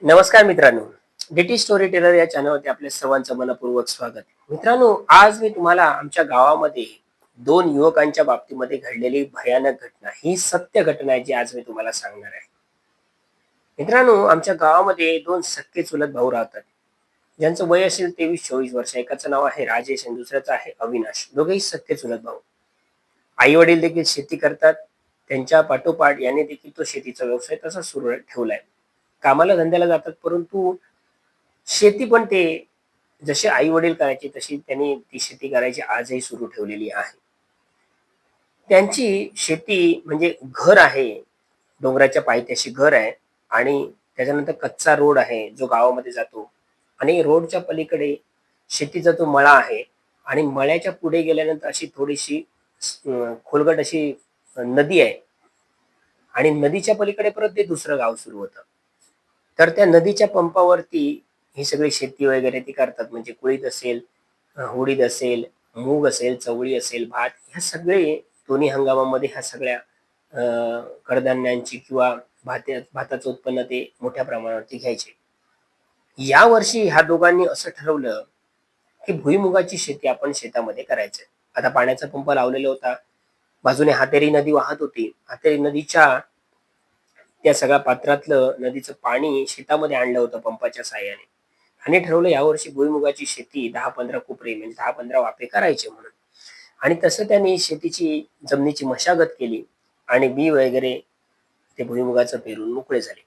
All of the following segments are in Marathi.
नमस्कार मित्रांनो, डीटी स्टोरी टेलर या चॅनलवरती आपल्या सर्वांचं मनपूर्वक स्वागत. मित्रांनो, आज मी तुम्हाला आमच्या गावामध्ये दोन युवकांच्या बाबतीमध्ये घडलेली भयानक घटना, ही सत्य घटना आहे जी आज मी तुम्हाला सांगणार आहे. मित्रांनो, आमच्या गावामध्ये दोन सख्खे चुलत भाऊ राहतात, ज्यांचं वय असेल 23-24 वर्ष. एकाचं नाव आहे राजेश आणि दुसऱ्याचं आहे अविनाश. दोघेही सख्खे चुलत भाऊ. आई वडील देखील शेती करतात. त्यांच्या पाठोपाठ याने देखील तो शेतीचा व्यवसाय तसा सुरू ठेवलाय. कामाला धंद्याला जातात, परंतु शेती पण ते जसे आई वडील करायचे तशी त्यांनी ती शेती करायची आजही सुरू ठेवलेली आहे. त्यांची शेती म्हणजे घर आहे, डोंगराच्या पायथ्याशी घर आहे आणि त्याच्यानंतर कच्चा रोड आहे जो गावामध्ये जातो आणि रोडच्या पलीकडे शेतीचा तो मळा आहे आणि मळ्याच्या पुढे गेल्यानंतर अशी थोडीशी खोलगट अशी नदी आहे आणि नदीच्या पलीकडे परत ते दुसरं गाव सुरू होतं. तर त्या नदीच्या पंपावरती ही सगळी शेती वगैरे ती करतात. म्हणजे कुळीथ असेल, उडीद असेल, मूग असेल, चवळी असेल, भात, ह्या सगळे दोन्ही हंगामामध्ये ह्या सगळ्या कडधान्यांची किंवा भाताचं उत्पन्न ते मोठ्या प्रमाणावरती घ्यायचे. या वर्षी ह्या दोघांनी असं ठरवलं की भुईमुगाची शेती आपण शेतामध्ये करायचं. आता पाण्याचा पंप लावलेला होता. बाजूने हातेरी नदी वाहत होती. हातेरी नदीच्या त्या सगळ्या पात्रातलं नदीचं पाणी शेतामध्ये आणलं होतं पंपाच्या साहाय्याने आणि ठरवलं यावर्षी भुईमुगाची शेती 10-15 कोपरे म्हणजे 10-15 वाफे करायचे म्हणून. आणि तसं त्यांनी शेतीची जमिनीची मशागत केली आणि बी वगैरे ते भुईमुगाचं पेरून मोकळे झाले.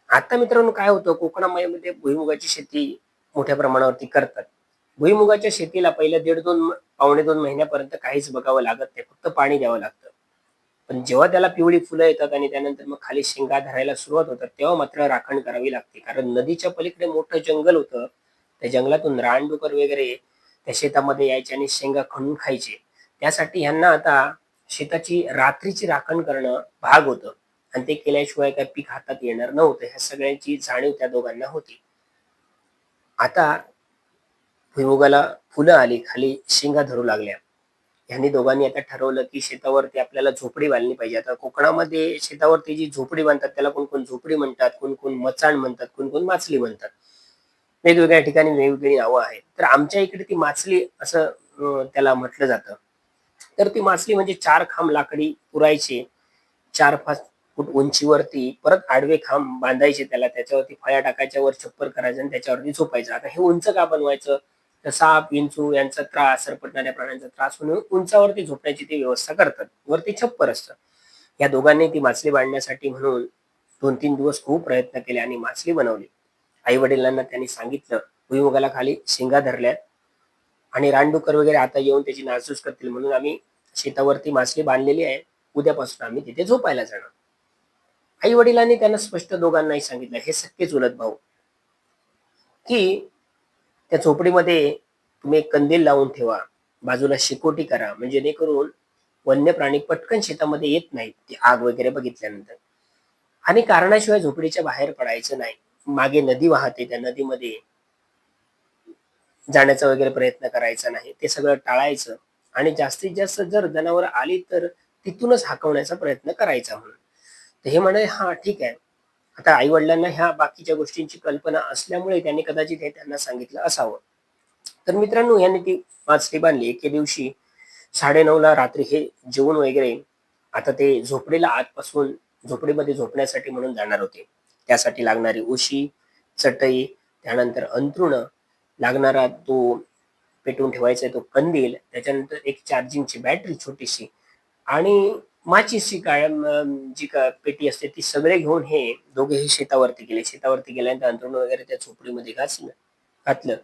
आता मित्रांनो, काय होतं, कोकणामध्ये भुईमुगाची शेती मोठ्या प्रमाणावरती करतात. भुईमुगाच्या शेतीला पहिल्या 1.5-2 पावणे 2 महिन्यापर्यंत काहीच बघावं लागत नाही, फक्त पाणी द्यावं लागतं. पण जेव्हा त्याला पिवळी फुलं येतात आणि त्यानंतर मग खाली शेंगा धरायला सुरुवात होतात, तेव्हा मात्र राखण करावी लागते. कारण नदीच्या पलीकडे मोठं जंगल होतं. त्या जंगलातून रानडुकर वगैरे त्या शेतामध्ये यायचे आणि शेंगा खणून खायचे. त्यासाठी ह्यांना आता शेताची रात्रीची राखण करणं भाग होतं आणि ते केल्याशिवाय काय पीक हातात येणार नव्हतं. ह्या सगळ्यांची जाणीव त्या दोघांना होती. आता भुईमुगाला फुलं आली, खाली शेंगा धरू लागल्या. ह्यांनी दोघांनी आता ठरवलं की शेतावरती आपल्याला झोपडी बांधली पाहिजे. आता कोकणामध्ये शेतावरती जी झोपडी बांधतात त्याला कोण कोण झोपडी म्हणतात, कोण कोण मचाण म्हणतात, कोण कोण माचली म्हणतात. वेगवेगळ्या ठिकाणी वेगवेगळी नावं आहेत. तर आमच्या इकडे ती माचली असं त्याला म्हटलं जातं. तर ती माचली म्हणजे 4 खांब लाकडी पुरायचे, 4-5 फूट उंचीवरती, परत आडवे खांब बांधायचे त्याला, त्याच्यावरती फळ्या टाकायच्या, वर छप्पर करायचं आणि त्याच्यावरती झोपायचं. आता हे उंच का बनवायचं? तर साप, विंचू यांचा त्रास, सरपटणाऱ्या प्राण्यांचा त्रास म्हणून उंचावरती झोपण्याची ती व्यवस्था करतात. वरती छप्पर असतं. या दोघांनी ती माचली बांधण्यासाठी म्हणून 2-3 दिवस खूप प्रयत्न केले आणि माचली बनवली. आई वडिलांना त्यांनी सांगितलं, भुईमुगाला खाली शेंगा धरल्यात आणि रानडुकर वगैरे आता येऊन त्याची नासधूस करतील, म्हणून आम्ही शेतावरती माचली बांधलेली आहे. उद्यापासून आम्ही तिथे झोपायला जाणार. आई वडिलांनी त्यांना स्पष्ट दोघांनाही सांगितलं, हे सख्खे चुलत भाऊ, की त्या झोपडीमध्ये तुम्ही एक कंदील लावून ठेवा, बाजूला शेकोटी करा, म्हणजे जेणेकरून वन्य प्राणी पटकन शेतामध्ये येत नाहीत ती आग वगैरे बघितल्यानंतर. आणि कारणाशिवाय झोपडीच्या बाहेर पडायचं नाही. मागे नदी वाहते, त्या नदीमध्ये जाण्याचा वगैरे प्रयत्न करायचा नाही. ते सगळं टाळायचं आणि जास्तीत जास्त जर जनावर आली तर तिथूनच हाकवण्याचा प्रयत्न करायचा म्हणून. तर हे म्हणाले, "हां, ठीक आहे." आता आई-वडिलांना ह्या बाकीच्या गोष्टींची कल्पना असल्यामुळे त्यांनी कदाचित हे त्यांना सांगितलं असावं. तर मित्रांनो, ह्यांनी ती माचली बांधली. एके दिवशी 9:30ला रात्री हे जेवून वगैरे आता ते झोपडीला आतपासून झोपडीमध्ये झोपण्यासाठी म्हणून जाणार होते. त्यासाठी लागणारी उशी, चटई, त्यानंतर अंथरुणं, लागणारा तो पेटवून ठेवायचा तो कंदील, त्याच्यानंतर एक चार्जिंगची बॅटरी छोटीशी आणि माचीसची कायम जी का पेटी असते ती सगळे घेऊन हे दोघेही शेतावरती गेले. शेतावरती गेल्यानंतर अंथरुण वगैरे त्या झोपडीमध्ये घातलं.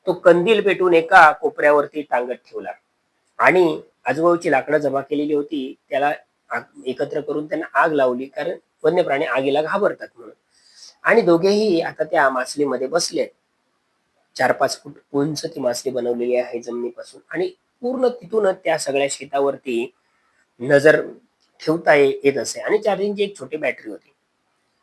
तो कंदील पेटवून एका कोपऱ्यावरती टांगत ठेवला आणि आजूबाजूची लाकडं जमा केलेली होती त्याला एकत्र करून त्यांना आग लावली, कारण वन्य प्राणी आगीला घाबरतात म्हणून. आणि दोघेही आता त्या माचलीमध्ये बसले. 4-5 फूट उंच ती माचली बनवलेली आहे जमिनीपासून आणि पूर्ण तिथूनच त्या सगळ्या शेतावरती नजर ठेवता येत असे आणि चार्जिंगची एक छोटी बॅटरी होती.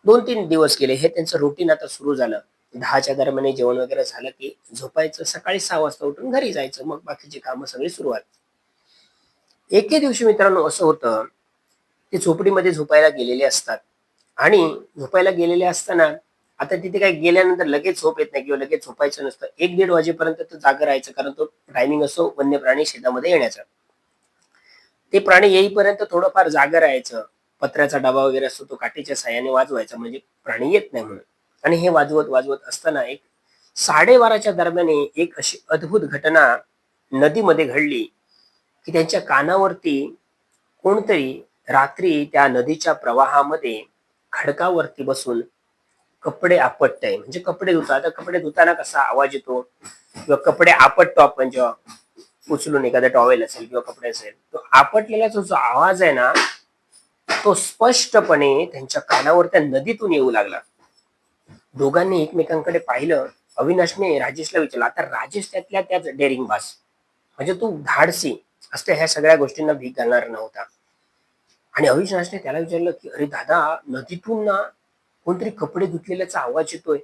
2-3 दिवस गेले. हे त्यांचं रुटीन आता सुरू झालं. 10च्या दरम्यान जेवण वगैरे झालं की झोपायचं. सकाळी 6 वाजता उठून घरी जायचं. मग बाकीची कामं सगळी सुरुवात. एके दिवशी मित्रांनो असं होतं, ते झोपडीमध्ये झोपायला गेलेले असतात आणि झोपायला गेलेले असताना आता तिथे काय गेल्यानंतर लगेच झोप येत नाही किंवा लगेच झोपायचं नसतं. 1-1:30 वाजेपर्यंत तो जागं राहायचं, कारण तो टायमिंग असतो वन्य प्राणी शेतामध्ये येण्याचा. ते प्राणी येईपर्यंत थोडंफार जागं राहायचं. पत्र्याचा डबा वगैरे असतो तो काठीच्या साहाय्याने वाजवायचा, म्हणजे प्राणी येत नाही म्हणून. आणि हे वाजवत असताना 12:30च्या दरम्यान एक अशी अद्भुत घटना नदीमध्ये घडली, की त्यांच्या कानावरती कोणतरी रात्री त्या नदीच्या प्रवाहामध्ये खडकावरती बसून कपडे आपटतंय. म्हणजे कपडे धुतात. आता कपडे धुताना कसा आवाज येतो किंवा कपडे आपटतो आपण जेव्हा उचलून एखादा टॉवेल असेल किंवा कपडे असेल, तो आपटलेला जो आवाज आहे ना, तो स्पष्टपणे त्यांच्या कानावर त्या नदीतून येऊ लागला. दोघांनी एकमेकांकडे पाहिलं. अविनाशने राजेशला विचारलं. आता राजेश त्यातल्या त्याच डेअरिंग बाज, म्हणजे तू धाडसी असते, ह्या सगळ्या गोष्टींना भीक घालणार नव्हता. आणि अविनाशने त्याला विचारलं की अरे दादा, नदीतून ना कोणतरी कपडे धुतलेल्याचा आवाज येतोय,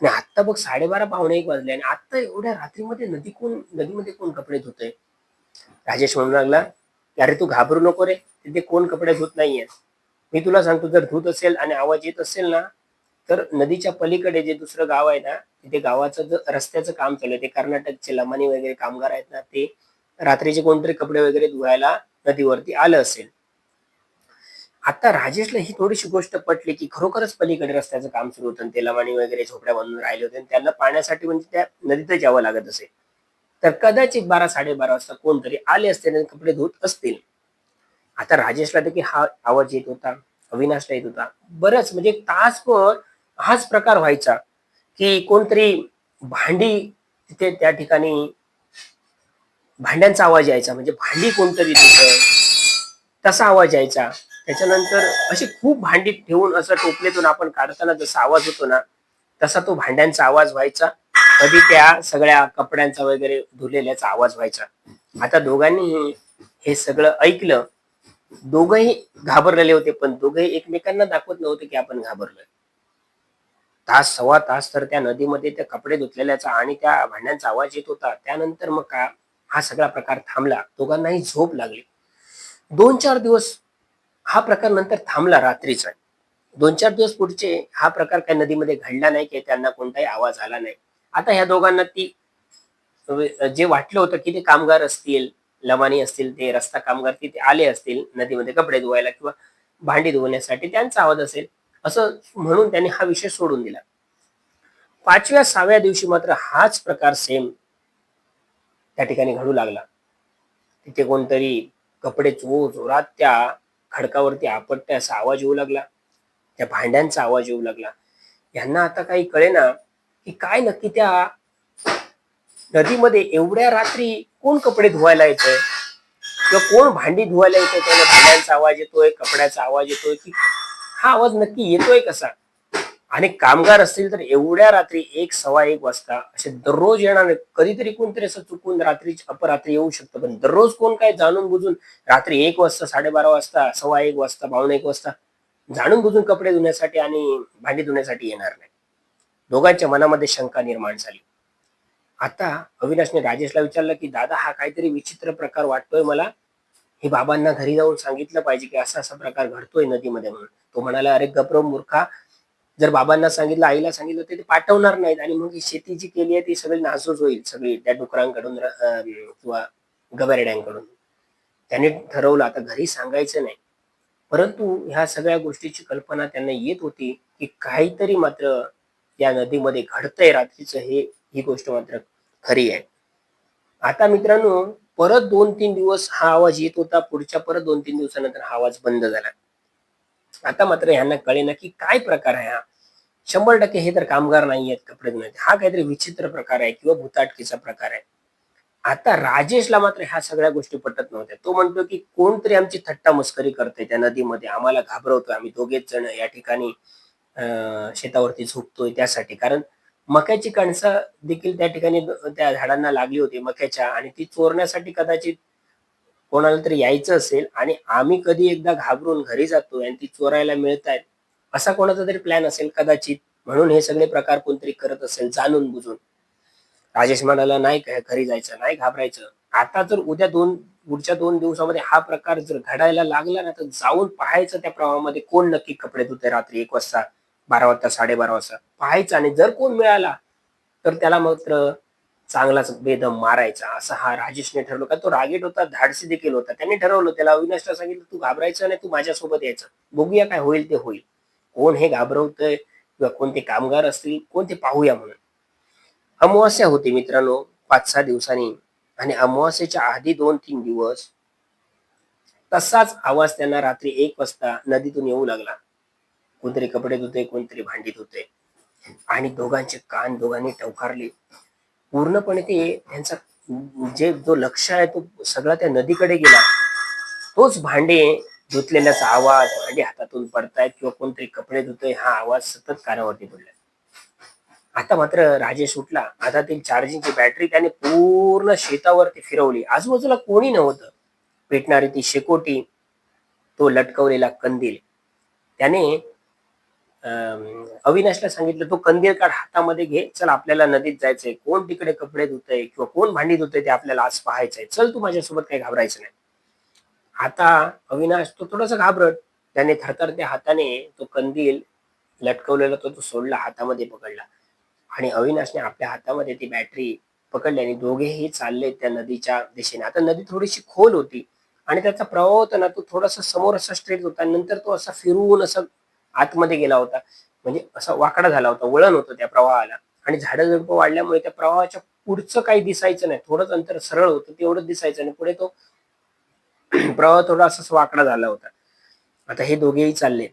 आणि आता बघ 12:30 पावणे 1 वाजले, आणि आता एवढ्या रात्रीमध्ये नदीमध्ये कोण कपडे धुतय? राजेश म्हणू लागला की अरे तू घाबरू नको रे, तिथे कोण कपडे धुत नाहीये. मी तुला सांगतो, जर धुत असेल आणि आवाज येत असेल ना, तर नदीच्या पलीकडे जे दुसरं गाव आहे ना, तिथे गावाचं रस्त्याचं काम चालू आहे. ते कर्नाटकचे लमानी वगैरे कामगार आहेत ना, ते रात्रीचे कोणतरी कपडे वगैरे धुवायला नदीवरती आलं असेल. आता राजेशला ही थोडीशी गोष्ट पटली, की खरोखरच पलीकडे रस्त्याचं काम सुरू होतं, ते लमानी वगैरे झोपड्या बांधून राहिले होते आणि त्यांना पाण्यासाठी म्हणजे त्या नदीतच यावं लागत असेल. तर कदाचित 12-12:30 वाजता कोणतरी आले असतील आणि कपडे धुत असतील. आता राजेशला देखील हा आवाज येत होता, अविनाशला येत होता. बरंच म्हणजे 1 तासभर हाच प्रकार व्हायचा, की कोणतरी भांडी तिथे त्या ठिकाणी भांड्यांचा आवाज यायचा, म्हणजे भांडी कोणतरी धुतंय तसा आवाज यायचा. त्याच्यानंतर अशी खूप भांडी ठेवून असं टोपलीतून आपण काढताना जसा आवाज होतो ना, तसा तो भांड्यांचा आवाज व्हायचा. कधी त्या सगळ्या कपड्यांचा वगैरे धुलेल्याचा आवाज व्हायचा. आता दोघांनी हे सगळं ऐकलं. दोघंही घाबरलेले होते, पण दोघंही एकमेकांना दाखवत नव्हते की आपण घाबरलोय. तास सव्वा तास तर त्या नदीमध्ये त्या कपडे धुतलेल्याचा आणि त्या भांड्यांचा आवाज येत होता. त्यानंतर मग हा सगळा प्रकार थांबला. दोघांनाही झोप लागली. 2-4 दिवस हा प्रकार नंतर थांबला रात्रीचा. 2-4 दिवस पुढचे हा प्रकार काही नदीमध्ये घडला नाही, की त्यांना कोणताही आवाज आला नाही. आता ह्या दोघांना जे वाटलं होतं की ते कामगार असतील, लमानी असतील, ते रस्ता कामगार तिथे आले असतील नदीमध्ये कपडे धुवायला किंवा भांडी धुवण्यासाठी, त्यांचा आवाज असेल असं म्हणून त्यांनी हा विषय सोडून दिला. 5व्या-6व्या दिवशी मात्र हाच प्रकार सेम त्या ठिकाणी घडू लागला. तिथे कोणतरी कपडे जोरात त्या खडकावरती आपटते असा आवाज येऊ लागला. त्या भांड्यांचा आवाज येऊ लागला. यांना आता काही कळेना की काय नक्की त्या नदीमध्ये एवढ्या रात्री कोण कपडे धुवायला येतंय किंवा कोण भांडी धुवायला येतंय. त्याला भांड्यांचा आवाज येतोय, कपड्याचा आवाज येतोय, की हा आवाज नक्की येतोय कसा? आणि कामगार असतील तर एवढ्या रात्री 1, सव्वा 1 वाजता असे दररोज येणार नाहीत. कधीतरी कोणतरी असं चुकून रात्री अपरात्री येऊ शकतं, पण दररोज कोण काय जाणून बुजून रात्री 1 वाजता, 12:30 वाजता, सव्वा 1 वाजता, पावणे 1 वाजता जाणून बुजून कपडे धुण्यासाठी आणि भांडी धुण्यासाठी येणार नाही. दोघांच्या मनामध्ये शंका निर्माण झाली. आता अविनाशने राजेशला विचारलं, की दादा, हा काहीतरी विचित्र प्रकार वाटतोय मला. हे बाबांना घरी जाऊन सांगितलं पाहिजे, की असा असा प्रकार घडतोय नदीमध्ये म्हणून. तो म्हणाला, अरे गप्र मूर्खा, जर बाबांना सांगितलं, आईला सांगितलं, तर ते पाठवणार नाहीत आणि मग ही शेती जी केली आहे ती सगळी नासूस होईल, सगळी त्या डुकरांकडून किंवा गवेरड्यांकडून. त्याने ठरवलं आता घरी सांगायचं नाही. परंतु ह्या सगळ्या गोष्टीची कल्पना त्यांना येत होती, की काहीतरी मात्र या नदीमध्ये घडतंय रात्रीचं, ही गोष्ट मात्र खरी आहे. आता मित्रांनो, परत 2-3 दिवस हा आवाज येत होता. पुढच्या परत 2-3 दिवसानंतर हा आवाज बंद झाला. आता मात्र ह्यांना कळेना की काय प्रकार आहे हा. 100% हे तर कामगार नाही आहेत कपडे धुण्याचे. हा काहीतरी विचित्र प्रकार आहे किंवा भुताटकीचा प्रकार आहे. आता राजेशला मात्र ह्या सगळ्या गोष्टी पटत नव्हत्या. तो म्हणतो की कोणतरी आमची थट्टा मस्करी करतंय त्या नदीमध्ये. आम्हाला घाबरवतोय. आम्ही दोघेच जण या ठिकाणी शेतावरती झोपतोय त्यासाठी. कारण मक्याची कणसं देखील त्या ठिकाणी त्या झाडांना लागली होती मक्याच्या, आणि ती चोरण्यासाठी कदाचित कोणाला तरी यायचं असेल आणि आम्ही कधी एकदा घाबरून घरी जातोय आणि ती चोरायला मिळतायत, असा कोणाचा तरी प्लॅन असेल कदाचित. म्हणून हे सगळे प्रकार कोणतरी करत असेल जाणून बुजून. राजेश म्हणाला, नाही काय घरी जायचं, नाही घाबरायचं. आता जर पुढच्या 2 दिवसामध्ये हा प्रकार जर घडायला लागला ना, तर जाऊन पाहायचं त्या प्रवाहामध्ये कोण नक्की कपडे धुतंय रात्री 1 वाजता 12 वाजता 12:30 वाजता पाहायचा, आणि जर कोण मिळाला तर त्याला मात्र चांगलाच बेदम मारायचा. असं हा राजेशने ठरवलं. का तो रागीट होता, धाडसी देखील होता. त्याने ठरवलं, त्याला अविनाशला सांगितलं, तू घाबरायचं नाही, तू माझ्यासोबत यायचं. बघूया काय होईल ते होईल. कोण हे घाबरवतंय किंवा कोणते कामगार असतील, कोण ते पाहूया म्हणून. अमावास्या होती मित्रांनो 5-6 दिवसांनी, आणि अमावास्येच्या आधी 2-3 दिवस तसाच आवाज त्यांना रात्री 1 वाजता नदीतून येऊ लागला. कोणतरी कपडे धुतंय, कोणतरी भांडी धुतंय, आणि दोघांचे कान दोघांनी टवकारले. पूर्णपणे ते त्यांचा जो लक्ष आहे तो सगळा त्या नदीकडे गेला. तोच भांडे धुतलेल्याचा आवाज, भांडे हातातून पडतायत किंवा कोणतरी कपडे धुतंय, हा आवाज सतत कानावरती पडला. आता मात्र राजेश उठला. आता ती चार्जिंगची बॅटरी त्याने पूर्ण शेतावरती फिरवली. आजूबाजूला कोणी नव्हतं. पेटणारी ती शेकोटी, तो लटकवलेला कंदील. त्याने अविनाशला सांगितलं, तो कंदील काढ, हातामध्ये घे, चल आपल्याला नदीत जायचंय. कोण तिकडे कपडे धुतंय किंवा कोण भांडी धुतंय ते आपल्याला आज पाहायचंय. चल, तू माझ्यासोबत काही घाबरायचं नाही. आता अविनाश तो थोडासा घाबरट. त्याने थरथरत्या हाताने तो कंदील लटकवलेला तो सोडला, हातामध्ये पकडला, आणि अविनाशने आपल्या हातामध्ये ती बॅटरी पकडली, आणि दोघेही चालले त्या नदीच्या दिशेने. आता नदी थोडीशी खोल होती, आणि त्याचा प्रवाह होता ना, तो थोडासा समोर असा स्ट्रेट होता, नंतर तो असा फिरून असा आतमध्ये गेला होता. म्हणजे असा वाकडा झाला होता, वळण होतं त्या प्रवाहाला, आणि झाडं झुडपं वाढल्यामुळे त्या प्रवाहाच्या पुढचं काही दिसायचं नाही. थोडंच अंतर सरळ होतं, तेवढंच दिसायचं, आणि पुढे तो प्रवाह थोडा असा वाकडा झाला होता. आता हे दोघेही चालले.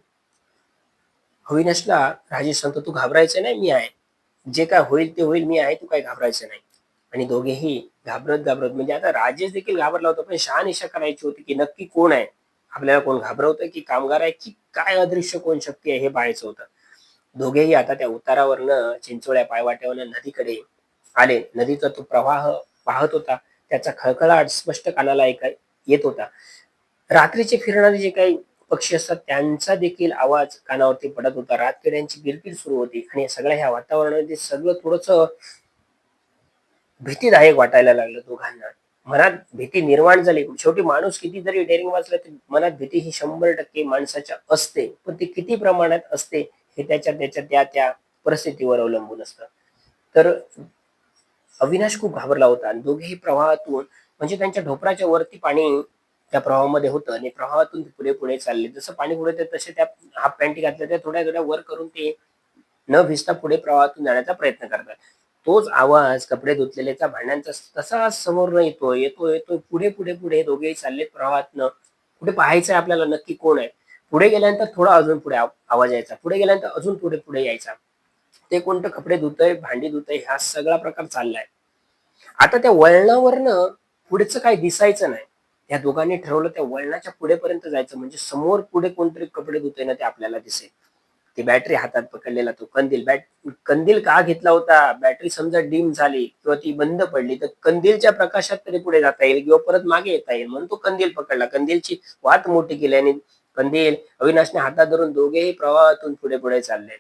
अविनाशला राजेश सांगतो, तू घाबरायचं नाही, मी आहे. जे काय होईल ते होईल, मी आहे, तू काही घाबरायचं नाही. आणि दोघेही घाबरत घाबरत, म्हणजे आता राजेश देखील घाबरला होता, पण शहानिशा करायची होती की नक्की कोण आहे, आपल्याला कोण घाबरवतंय की कामगार आहे की काय अदृश्य कोण शक्ती आहे हे पाहायचं होतं. दोघेही आता त्या उतारावरनं चिंचोळ्या पायवाट्यावरनं नदीकडे आले. नदीचा तो प्रवाह पाहत होता. त्याचा खळखळाट स्पष्ट कानाला येत होता. रात्रीचे फिरणारे जे काही पक्षी असतात त्यांचा देखील आवाज कानावरती पडत होता. रातकिड्यांची किलकिल सुरू होती, आणि सगळ्या ह्या वातावरणामध्ये सगळं थोडंसं भीतीदायक वाटायला लागलं दोघांना. मनात भीती निर्माण झाली. शेवटी माणूस किती जरी डेअरिंग वाचला तरी मनात भीती ही 100% माणसाच्या असते, पण ती किती प्रमाणात असते हे त्याच्या त्याच्या त्या त्या परिस्थितीवर अवलंबून असतं. तर अविनाश खूप घाबरला होता, आणि दोघेही प्रवाहातून, म्हणजे त्यांच्या ढोपराच्या वरती पाणी त्या प्रवाहामध्ये होतं, आणि प्रवाहातून ते पुढे पुढे चालले. जसं पाणी पुढे येतं तसे त्या हाफ पॅन्टी घातल्या त्या थोड्या थोड्या वर करून ते न भिजता पुढे प्रवाहातून जाण्याचा प्रयत्न करतात. तोच आवाज कपडे धुतलेल्याचा, भांड्यांचा तसाच समोरनं येतोय येतोय येतोय. पुढे पुढे पुढे दोघेही चाललेत प्रवाहातनं. पुढे पाहायचंय आपल्याला नक्की कोण आहे. पुढे गेल्यानंतर थोडा अजून पुढे आवाज यायचा. पुढे गेल्यानंतर अजून पुढे पुढे यायचा. ते कोणतं कपडे धुतंय, भांडी धुतंय, हा सगळा प्रकार चाललाय. आता त्या वळणावरनं पुढचं काही दिसायचं नाही. या दोघांनी ठरवलं त्या वळणाच्या पुढेपर्यंत जायचं, म्हणजे समोर पुढे कोणतरी कपडे धुतंय ना ते आपल्याला दिसेल. ती बॅटरी हातात पकडलेला तो कंदील, कंदील का घेतला होता, बॅटरी समजा डिम झाली किंवा ती बंद पडली तर कंदीलच्या प्रकाशात तरी पुढे जाता येईल किंवा परत मागे येता येईल, म्हणून तो कंदील पकडला. कंदीलची वात मोठी केली, आणि कंदील अविनाशने हातात धरून दोघेही प्रवाहातून पुढे पुढे चालले.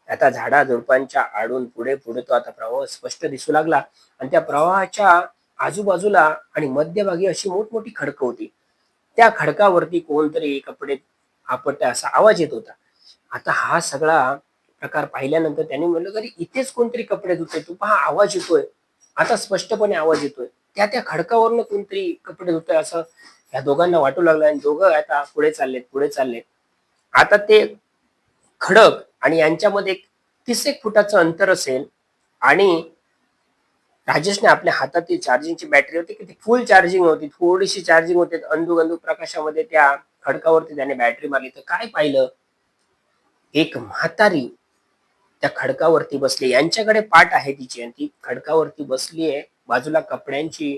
आता झाडा झुडपांच्या आडून पुढे पुढे तो आता प्रवाह स्पष्ट दिसू लागला, आणि त्या प्रवाहाच्या आजूबाजूला आणि मध्यभागी अशी मोठमोठी खडकं होती. त्या खडकावरती कोणतरी कपडे आपटते असा आवाज येत होता. आता हा सगळा प्रकार पाहिल्यानंतर त्यांनी म्हणलं, तरी इथेच कोणतरी कपडे धुतोय, तू पहा आवाज येतोय, आता स्पष्टपणे आवाज येतोय, त्या त्या खडकावरनं कोणतरी कपडे धुतोय असं या दोघांना वाटू लागलं. आणि दोघं आता पुढे चाललेत पुढे चाललेत. आता ते खडक आणि यांच्यामध्ये 30 एक फुटाचं अंतर असेल, आणि राजेशने आपल्या हातातील चार्जिंगची बॅटरी होती की ती फुल चार्जिंग होती, थोडीशी चार्जिंग होते. अंधुक अंधुक प्रकाशामध्ये त्या खडकावरती त्याने बॅटरी मारली, तर काय पाहिलं, एक म्हातारी त्या खडकावरती बसली. यांच्याकडे पाठ आहे तिची, आणि ती खडकावरती बसली आहे. बाजूला कपड्यांची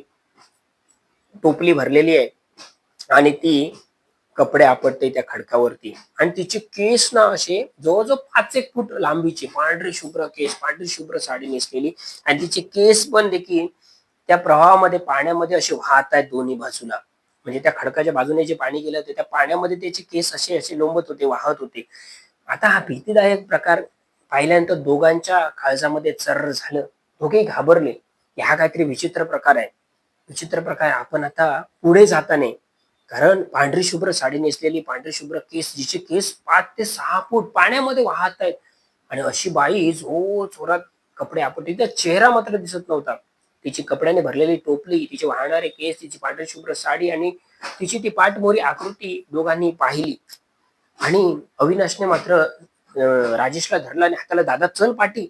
टोपली भरलेली आहे, आणि ती कपडे आपटते त्या खडकावरती. आणि तिचे केस ना असे जवळजवळ 5 एक फूट लांबीचे, पांढरे शुभ्र केस, पांढरी शुभ्र साडी नेसलेली, आणि तिचे केस पण देखील त्या प्रवाहामध्ये पाण्यामध्ये असे वाहत आहेत दोन्ही बाजूला. म्हणजे त्या खडकाच्या बाजूने जे पाणी गेलं होतं त्या पाण्यामध्ये त्याचे केस असे असे लोंबत होते, वाहत होते. आता हा भीतीदायक प्रकार पाहिल्यानंतर दोघांच्या काळजामध्ये चर्र झालं. दोघेही घाबरले. हा काहीतरी विचित्र प्रकार आहे, विचित्र प्रकार. आपण आता पुढे जाता नाही, कारण पांढरी शुभ्र साडी नेसलेली, पांढरी शुभ्र केस, जिचे केस 5 ते 6 फूट पाण्यामध्ये वाहत आहेत आणि अशी बाई जोरात कपडे आपटते. तिचा चेहरा मात्र दिसत नव्हता. तिची कपड्याने भरलेली टोपली, तिचे वाहणारे केस, तिची पांढरी शुभ्र साडी आणि तिची ती पाठमोरी आकृती दोघांनी पाहिली. आणि अविनाशने मात्र राजेशला धरला आणि हाताला, "दादा चल पाठी.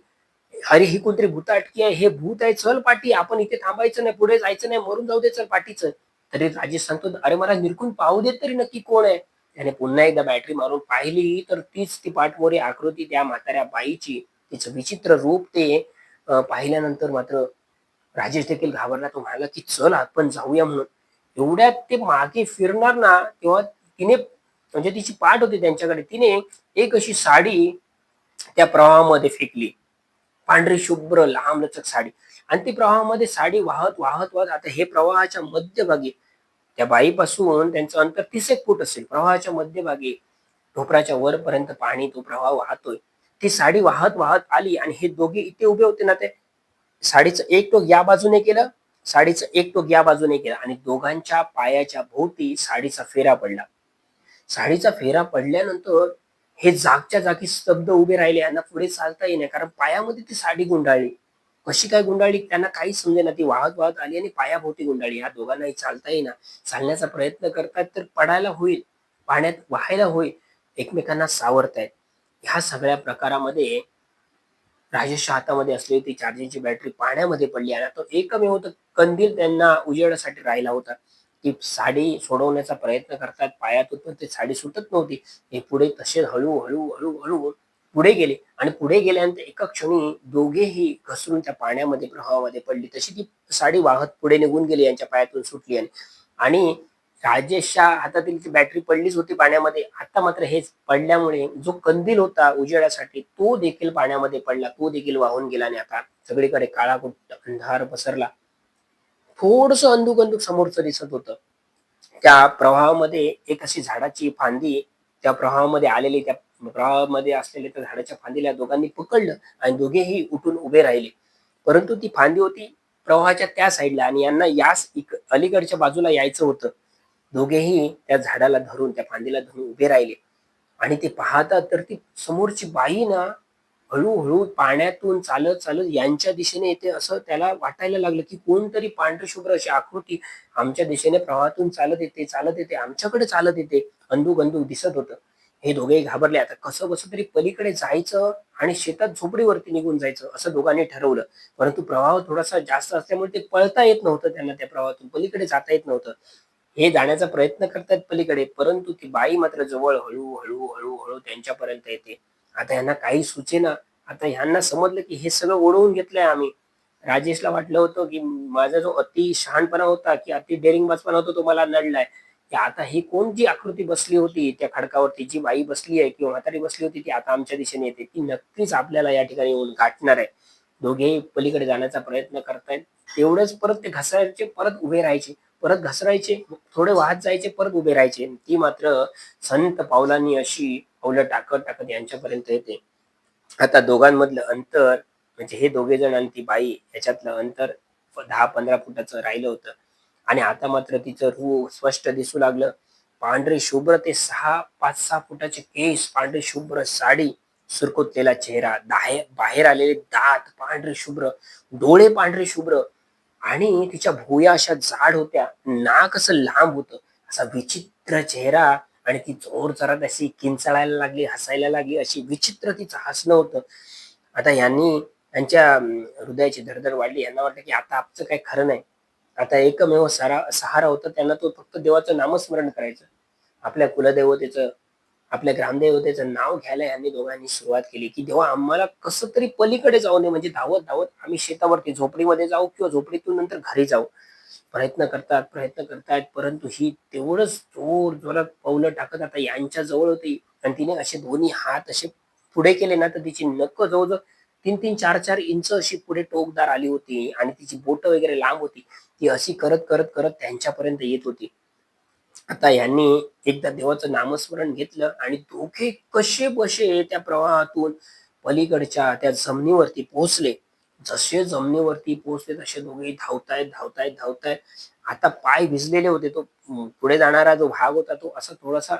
अरे ही कोणतरी भूताटकी आहे, हे भूत आहे, चल पाठी. आपण इथे थांबायचं नाही, पुढे जायचं नाही, मरून जाऊ दे, चल पाठी चल." तरी राजेश सांगतो, "अरे मला निरखून पाहू देत तरी नक्की कोण आहे." त्याने पुन्हा एकदा बॅटरी मारून पाहिली तर तीच ती पाठमोरी आकृती त्या म्हाताऱ्या बाईची. तिचं विचित्र रूप ते पाहिल्यानंतर मात्र राजेश देखील घाबरला. तो म्हणाला, की "चल आपण जाऊया" म्हणून. एवढ्यात ते मागे फिरणार ना, तेव्हा तिने, म्हणजे तिची पाठ होती त्यांच्याकडे, तिने एक अशी साडी त्या प्रवाहामध्ये फेकली. पांढरी शुभ्र लांबलचक साडी. आणि ती प्रवाहामध्ये साडी वाहत वाहत वाहत, आता हे प्रवाहाच्या मध्यभागी, त्या बाईपासून त्यांचं अंतर 30 एक फूट असेल. प्रवाहाच्या मध्यभागी ढोपराच्या वरपर्यंत पाणी, तो प्रवाह वाहतोय. ती साडी वाहत वाहत आली आणि हे दोघे इथे उभे होते ना, ते साडीचं एक टोक या बाजूने केलं, साडीचं एक टोक या बाजूने केलं आणि दोघांच्या पायाच्या भोवती साडीचा फेरा पडला. साडीचा फेरा पडल्यानंतर हे जागच्या जागी स्तब्ध उभे राहिले. यांना पुढे चालता येईना, कारण पायामध्ये ती साडी गुंडाळली. कशी काय गुंडाळली त्यांना काहीच समजेना. ती वाहत वाहत आली आणि पायाभोवती गुंडाळली. या दोघांनाही चालता येईना. चालण्याचा प्रयत्न करतात तर पडायला होईल, पाण्यात वाहायला होईल, एकमेकांना सावरतायत. ह्या सगळ्या प्रकारामध्ये राजेशच्या हातामध्ये असलेली ती चार्जिंगची बॅटरी पाण्यामध्ये पडली आणि तो एकमेव तो कंदील त्यांना उजेडासाठी राहिला होता. ती साडी सोडवण्याचा प्रयत्न करतात पायातून, पण ती साडी सुटत नव्हती. हे पुढे तसे हळू हळू हळू हळू पुढे गेले आणि पुढे गेल्यानंतर एका क्षणी दोघेही घसरून त्या पाण्यामध्ये, प्रवाहामध्ये पडली. तशी ती साडी वाहत पुढे निघून गेली, यांच्या पायातून सुटली. आणि राजेशच्या हातातील ती बॅटरी पडलीच होती पाण्यामध्ये. आता मात्र हेच पडल्यामुळे जो कंदील होता उजेडासाठी, तो देखील पाण्यामध्ये पडला, तो देखील वाहून गेला आणि आता सगळीकडे काळाकुट्ट अंधार पसरला. थोडस अंधुक अंधुक समोरचं दिसत होतं. त्या प्रवाहामध्ये एक अशी झाडाची फांदी, त्या प्रवाहामध्ये आलेली, त्या प्रवाहामध्ये असलेल्या त्या झाडाच्या फांदीला दोघांनी पकडलं आणि दोघेही उठून उभे राहिले. परंतु ती फांदी होती प्रवाहाच्या त्या साईडला आणि यांना याच अलीकडच्या बाजूला यायचं होतं. दोघेही त्या झाडाला धरून, त्या फांदीला धरून उभे राहिले आणि ते पाहतात तर ती समोरची बाई ना, हळूहळू पाण्यातून चालत चालत यांच्या दिशेने येते. असं त्याला वाटायला लागलं, की कोणतरी पांढरी शुभ्र अशी आकृती आमच्या दिशेने प्रवाहातून चालत येते, चालत येते, आमच्याकडे चालत येते. अंधुक अंधुक दिसत होतं. हे दोघेही घाबरले. आता कसं बसं तरी पलीकडे जायचं आणि शेतात झोपडीवरती निघून जायचं असं दोघांनी ठरवलं. परंतु प्रवाह थोडासा जास्त असल्यामुळे ते पळता येत नव्हतं त्यांना, त्या प्रवाहातून पलीकडे जाता येत नव्हतं. हे जाण्याचा प्रयत्न करतायत पलीकडे, परंतु ती बाई मात्र जवळ हळू हळू हळू हळू त्यांच्यापर्यंत येते. आता यांना काही सुचेना. आता ह्यांना समजलं की हे सगळं ओढवून घेतलंय आम्ही. राजेशला वाटलं होतं की माझा जो अति शहाणपणा होता, की अति डेरिंगबाजपणा होता, तो मला नडलाय. की आता ही कोण जी आकृती बसली होती त्या खडकावरती, जी बाई बसली आहे किंवा म्हातारी बसली होती, ती आता आमच्या दिशेने येते. ती नक्कीच आपल्याला या ठिकाणी येऊन गाठणार आहे. दोघेही पलीकडे जाण्याचा प्रयत्न करतायत. तेवढेच परत ते घसरायचे, परत उभे राहायचे, परत घसरायचे, थोडे वाहत जायचे, परत उभे राहायचे. ती मात्र संत पावलांनी अशी पावलं टाकत टाकत यांच्यापर्यंत येते. आता दोघांमधलं अंतर, म्हणजे हे दोघे जण आणि ती बाई, याच्यातलं अंतर 10-15 फुटाचं राहिलं होतं. आणि आता मात्र तिचं रूप स्पष्ट दिसू लागलं. पांढरे शुभ्र ते 5-6 फुटाचे केस, पांढरी शुभ्र साडी, सुरकुतलेला चेहरा, बाहेर आलेले दात पांढरे शुभ्र, डोळे पांढरे शुभ्र आणि तिच्या भुवया अशा जाड होत्या, नाक असं लांब होतं, असा विचित्र चेहरा. आणि ती जोरजोरात अशी किंचाळायला लागली, हसायला लागली, अशी विचित्र तिचं हसणं होतं. आता यांनी त्यांच्या हृदयाची धडधड वाढली. यांना वाटलं की आता आमचं काही खरं नाही. आता एकमेव सहारा होता त्यांना, तो फक्त देवाचं नामस्मरण करायचं. आपल्या कुलदेवतेचं, आपल्या ग्रामदेवतेचं नाव घ्यायला यांनी दोघांनी सुरुवात केली, की देवा आम्हाला कसं तरी पलीकडे जाऊ नये, म्हणजे धावत धावत आम्ही शेतावरती झोपडीमध्ये जाऊ किंवा झोपडीतून नंतर घरी जाऊ. प्रयत्न करतात, प्रयत्न करतायत, परंतु ही तेवढंच जोरात पावलं टाकत आता यांच्या जवळ होती. आणि तिने असे दोन्ही हात असे पुढे केले ना, तर तिची नख जवळजवळ 3-3, 4-4 इंच अशी पुढे टोकदार आली होती आणि तिची बोटं वगैरे लांब होती. ती अशी करत, करत, करत त्यांच्यापर्यंत येत होती. आता यांनी एकदा देवाचं नामस्मरण घेतलं आणि दोघे कसेबसे त्या प्रवाहातून पलीकडच्या त्या जमिनीवरती पोहोचले. जसे जमिनीवरती पोहोचले तसे दोघेही धावतायत, धावतायत, धावतायत. आता पाय भिजलेले होते. तो पुढे जाणारा जो भाग होता तो असा थोडासा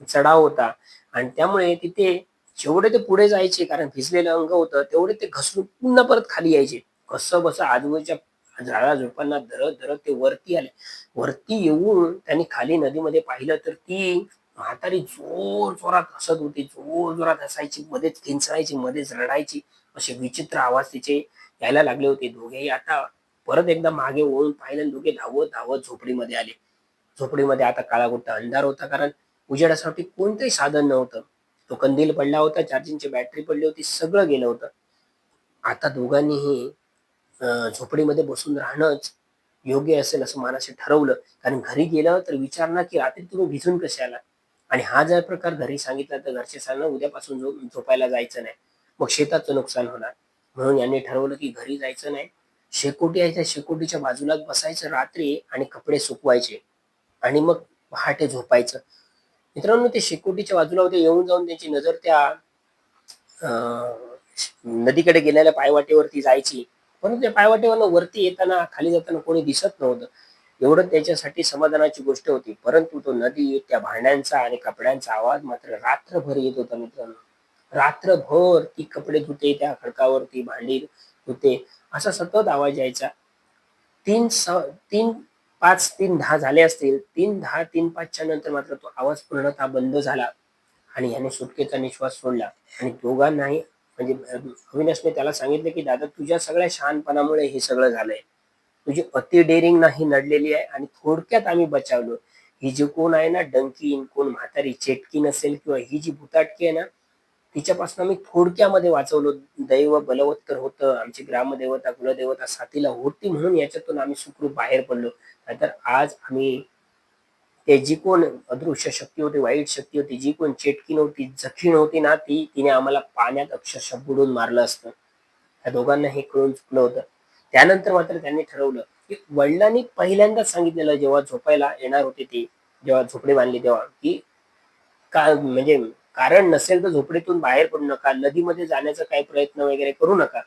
चढाव होता आणि त्यामुळे तिथे जेवढे ते पुढे जायचे कारण भिजलेलं अंग होतं, तेवढे ते घसरून पुन्हा परत खाली यायचे. कसंबसं आजूबाजूच्या झाडा-झुडपांना धरत-धरत ते वरती आले. वरती येऊन त्यांनी खाली नदीमध्ये पाहिलं तर ती म्हातारी जोरजोरात हसत होती. जोरजोरात हसायची, मध्येच किंचाळायची, मध्येच रडायची. असे विचित्र आवाज तिचे यायला लागले होते. दोघेही आता परत एकदा मागे वळून पाहिलं आणि दोघे धावत-धावत झोपडीमध्ये आले. झोपडीमध्ये आता काळाकुट्ट अंधार होता कारण उजेडासाठी कोणतंही साधन नव्हतं. तो कंदील पडला होता, चार्जिंगची बॅटरी पडली होती, सगळं गेलं होतं. आता दोघांनीही झोपडीमध्ये बसून राहणंच योग्य असेल असं मनाशी ठरवलं. कारण घरी गेलं तर विचारणार की रात्री तुम्ही भिजून कसे आलात? आणि हा जर प्रकार घरी सांगितला तर घरचे सांगणार उद्यापासून झोपायला जायचं नाही. मग शेताचं नुकसान होणार. म्हणून यांनी ठरवलं की घरी जायचं नाही. शेकोटी आहे त्या शेकोटीच्या बाजूलाच बसायचं रात्री आणि कपडे सुकवायचे आणि मग पहाटे झोपायचं. मित्रांनो ते शेकोटीच्या बाजूला होते. येऊन जाऊन त्यांची नजर त्या अ, नदीकडे गेलेल्या पायवाटेवरती जायची. परंतु त्या पायवाटेवरनं वरती येताना, खाली जाताना कोणी दिसत नव्हतं. एवढं त्याच्यासाठी समाधानाची गोष्ट होती. परंतु तो नदी, त्या भांड्यांचा आणि कपड्यांचा आवाज मात्र रात्रभर येत होता मित्रांनो. रात्रभर ती कपडे धुते, त्या खडकावरती भांडी धुते, असा सतत आवाज यायचा. 3:05, 3:10 झाले असतील. 3:10, 3:05च्या नंतर मात्र तो आवाज पूर्णतः बंद झाला आणि ह्याने सुटकेचा निश्वास सोडला आणि दोघांनाही म्हणजे अविनाशने त्याला सांगितलं, की "दादा तुझ्या सगळ्या शहाणपणामुळे हे सगळं झालंय. तुझी अति डेअरिंग नाही नडलेली आहे आणि थोडक्यात आम्ही बचावलो. ही जी कोण आहे ना डंकीन, कोण म्हातारी चेटकीन नसेल किंवा ही जी भुताटकी आहे ना, तिच्यापासून आम्ही थोडक्यामध्ये वाचवलो. दैव बलवत्तर होतं. आमची ग्रामदेवता, कुलदेवता साथीला होती म्हणून याच्यातून आम्ही सुखरूप बाहेर पडलो. नाहीतर आज आम्ही ते जी कोण अदृश्य शक्ती होती, वाईट शक्ती होती, जी कोण चेटकीण होती, जखीण होती ना ती, तिने आम्हाला पाण्यात अक्षरशः बुडवून मारलं असतं." त्या दोघांना हे कळून चुकलं होतं. त्यानंतर मात्र त्यांनी ठरवलं, की वडिलांनी पहिल्यांदाच सांगितलेलं जेव्हा झोपायला येणार होते ते, जेव्हा झोपडी बांधली तेव्हा, की का म्हणजे कारण नसेल तर झोपडीतून बाहेर पडू नका, नदीमध्ये जाण्याचा काही प्रयत्न वगैरे करू नका.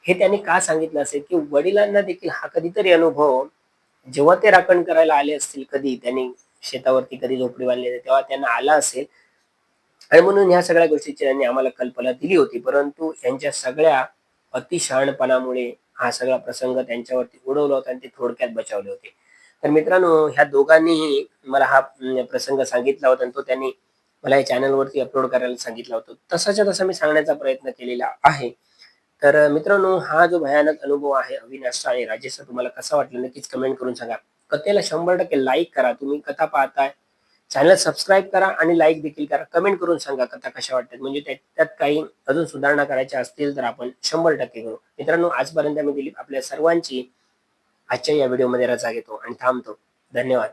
हे त्यांनी का सांगितलं असेल, की वडिलांना देखील हा कधीतरी अनुभव जेव्हा ते राखण करायला आले असतील कधी, त्यांनी शेतावरती कधी झोपडी बांधली असेल, तेव्हा त्यांना आला असेल आणि म्हणून ह्या सगळ्या गोष्टीची त्यांनी आम्हाला कल्पना दिली होती. परंतु यांच्या सगळ्या अतिशहाणपणामुळे हा सगळा प्रसंग त्यांच्यावरती उडवला होता आणि ते थोडक्यात बचावले होते. तर मित्रांनो, ह्या दोघांनीही मला हा प्रसंग सांगितला होता आणि तो त्यांनी मला या चॅनलवरती अपलोड करायला सांगितला होता. तसाच्या तसा मी सांगण्याचा प्रयत्न केलेला आहे. तर मित्रांनो, हा जो भयानक अनुभव आहे अविनाशचा आणि राजेशचा तुम्हाला कसा वाटला नक्कीच कमेंट करून सांगा. कथेला 100% लाईक करा. तुम्ही कथा पाहताय, चॅनल सबस्क्राईब करा आणि लाईक देखील करा. कमेंट करून सांगा कथा कशा वाटतात. म्हणजे त्यात काही अजून सुधारणा करायच्या असतील तर आपण 100% करू. मित्रांनो, आजपर्यंत मी दिलीप आपल्या सर्वांची आजच्या या व्हिडिओमध्ये रजा घेतो आणि थांबतो. धन्यवाद.